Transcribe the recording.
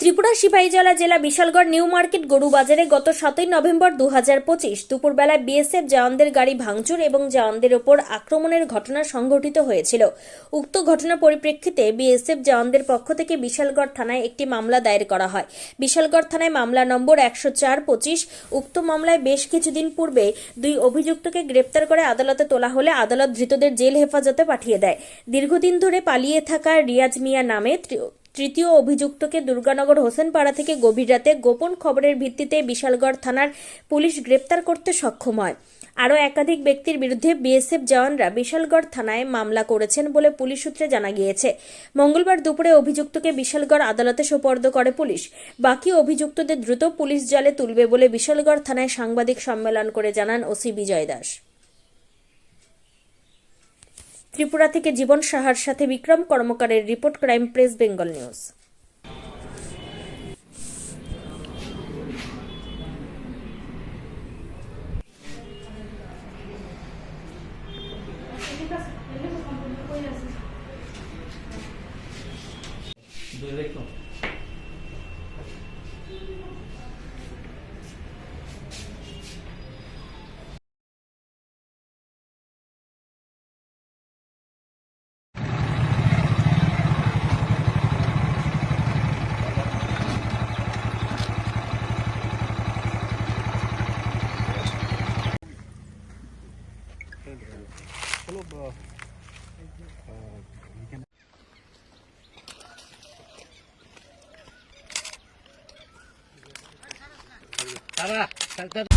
ত্রিপুরা সিপাহীজলা জেলা Bishalgarh new market গরু বাজারে গত 7 নভেম্বর 2025 দুপুরবেলায় বিএসএফ জওয়ানদের গাড়ি ভাঙচুর এবং জওয়ানদের ওপর আক্রমণের ঘটনা সংঘটিত হয়েছিল। উক্ত ঘটনার পরিপ্রেক্ষিতে বিএসএফ জওয়ানদের পক্ষ থেকে বিশালগড় থানায় একটি মামলা দায়ের করা হয়। বিশালগড় থানায় মামলা নম্বর 104-25। উক্ত মামলায় বেশ কিছুদিন পূর্বে দুই অভিযুক্তকে গ্রেপ্তার করে আদালতে তোলা হলে আদালত ধৃতদের জেল হেফাজতে পাঠিয়ে দেয়। দীর্ঘদিন ধরে পালিয়ে থাকা রিয়াজ মিয়া নামে তৃতীয় অভিযুক্তকে দুর্গানগর হোসেনপাড়া থেকে গভীর রাতে গোপন খবরের ভিত্তিতে বিশালগড় থানার পুলিশ গ্রেপ্তার করতে সক্ষম হয়। আরও একাধিক ব্যক্তির বিরুদ্ধে বিএসএফ জওয়ানরা বিশালগড় থানায় মামলা করেছেন বলে পুলিশ সূত্রে জানা গিয়েছে। মঙ্গলবার দুপুরে অভিযুক্তকে বিশালগড় আদালতে সোপর্দ করে পুলিশ। বাকি অভিযুক্তদের দ্রুত পুলিশ জালে তুলবে বলে বিশালগড় থানায় সাংবাদিক সম্মেলন করে জানান ওসি বিজয় দাস। ত্রিপুরা থেকে জীবন সাহার সাথে বিক্রম কর্মকারের report, crime press Bengal news. দাদা